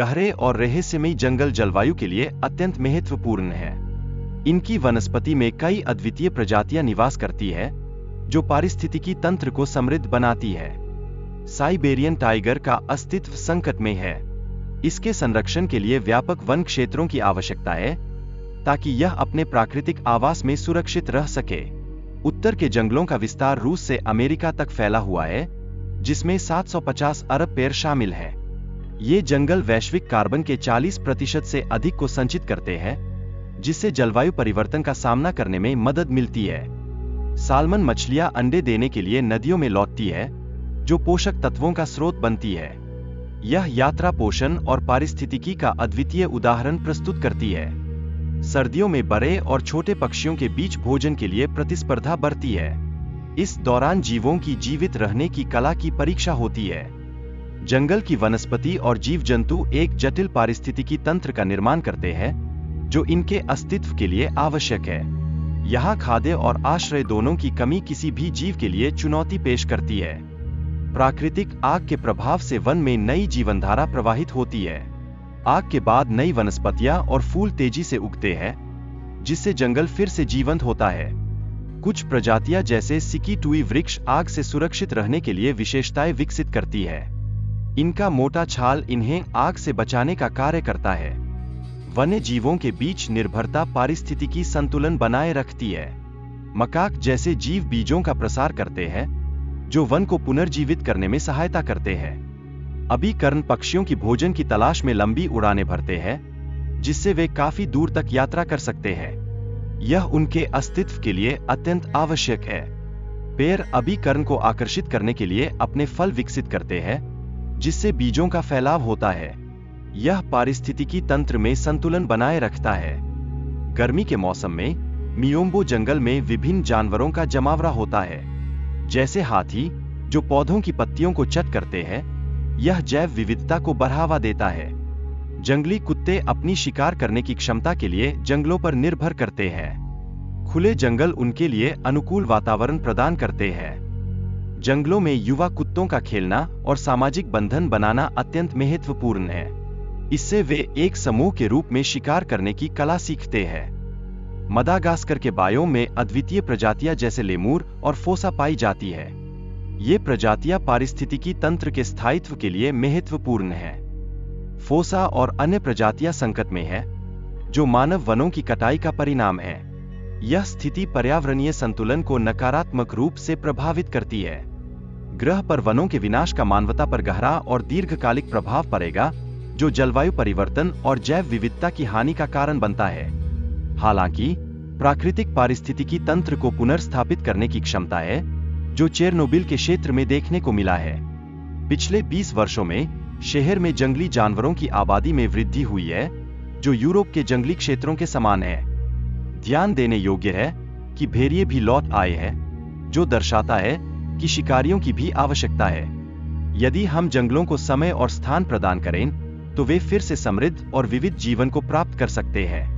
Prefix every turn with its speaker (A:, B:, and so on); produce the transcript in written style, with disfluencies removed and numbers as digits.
A: गहरे और रहस्यमयी जंगल जलवायु के लिए अत्यंत महत्वपूर्ण है। इनकी वनस्पति में कई अद्वितीय प्रजातियां निवास करती है, जो पारिस्थितिकी तंत्र को समृद्ध बनाती है। साइबेरियन टाइगर का अस्तित्व संकट में है। इसके संरक्षण के लिए व्यापक वन क्षेत्रों की आवश्यकता है, ताकि यह अपने प्राकृतिक आवास में सुरक्षित रह सके। उत्तर के जंगलों का विस्तार रूस से अमेरिका तक फैला हुआ है, जिसमें 750 अरब पेड़ शामिल हैं। ये जंगल वैश्विक कार्बन के 40% से अधिक को संचित करते हैं, जिससे जलवायु परिवर्तन का सामना करने में मदद मिलती है। साल्मन मछलियां अंडे देने के लिए नदियों में लौटती है, जो पोषक तत्वों का स्रोत बनती है। यह यात्रा पोषण और पारिस्थितिकी का अद्वितीय उदाहरण प्रस्तुत करती है। सर्दियों में बड़े और छोटे पक्षियों के बीच भोजन के लिए प्रतिस्पर्धा बढ़ती है। इस दौरान जीवों की जीवित रहने की कला की परीक्षा होती है। जंगल की वनस्पति और जीव जंतु एक जटिल पारिस्थितिकी तंत्र का निर्माण करते हैं, जो इनके अस्तित्व के लिए आवश्यक है। यहाँ खाद्य और आश्रय दोनों की कमी किसी भी जीव के लिए चुनौती पेश करती है। प्राकृतिक आग के प्रभाव से वन में नई जीवनधारा प्रवाहित होती है। आग के बाद नई वनस्पतियां और फूल तेजी से उगते हैं, जिससे जंगल फिर से जीवंत होता है। कुछ प्रजातियां जैसे सिकी-टुई वृक्ष आग से सुरक्षित रहने के लिए विशेषताएं विकसित करती है। इनका मोटा छाल इन्हें आग से बचाने का कार्य करता है। वन्य जीवों के बीच निर्भरता पारिस्थितिकी संतुलन बनाए रखती है। मकाक जैसे जीव बीजों का प्रसार करते हैं, जो वन को पुनर्जीवित करने में सहायता करते हैं। अभिकर्ण पक्षियों की भोजन की तलाश में लंबी उड़ानें भरते हैं, जिससे वे काफी दूर तक यात्रा कर सकते हैं। यह उनके अस्तित्व के लिए अत्यंत आवश्यक है। पेड़ अभिकर्ण को आकर्षित करने के लिए अपने फल विकसित करते हैं, जिससे बीजों का फैलाव होता है। यह पारिस्थितिकी तंत्र में संतुलन बनाए रखता है। गर्मी के मौसम में मियोम्बो जंगल में विभिन्न जानवरों का जमावड़ा होता है, जैसे हाथी, जो पौधों की पत्तियों को चट करते हैं। यह जैव विविधता को बढ़ावा देता है। जंगली कुत्ते अपनी शिकार करने की क्षमता के लिए जंगलों पर निर्भर करते हैं। खुले जंगल उनके लिए अनुकूल वातावरण प्रदान करते हैं। जंगलों में युवा कुत्तों का खेलना और सामाजिक बंधन बनाना अत्यंत महत्वपूर्ण है। इससे वे एक समूह के रूप में शिकार करने की कला सीखते हैं। मदागास्कर के बायोम में अद्वितीय प्रजातियां जैसे लेमूर और फोसा पाई जाती है। ये प्रजातियां पारिस्थितिकी तंत्र के स्थायित्व के लिए महत्वपूर्ण हैं। फोसा और अन्य प्रजातियां संकट में हैं, जो मानव वनों की कटाई का परिणाम है। यह स्थिति पर्यावरणीय संतुलन को नकारात्मक रूप से प्रभावित करती है। ग्रह पर वनों के विनाश का मानवता पर गहरा और दीर्घकालिक प्रभाव पड़ेगा, जो जलवायु परिवर्तन और जैव विविधता की हानि का कारण बनता है। हालांकि प्राकृतिक पारिस्थितिकी तंत्र को पुनर्स्थापित करने की क्षमता है, जो चेरनोबिल के क्षेत्र में देखने को मिला है। पिछले 20 वर्षों में शहर में जंगली जानवरों की आबादी में वृद्धि हुई है, जो यूरोप के जंगली क्षेत्रों के समान है। ध्यान देने योग्य है कि भेड़िए भी लौट आए हैं, जो दर्शाता है कि शिकारियों की भी आवश्यकता है। यदि हम जंगलों को समय और स्थान प्रदान करें, तो वे फिर से समृद्ध और विविध जीवन को प्राप्त कर सकते हैं।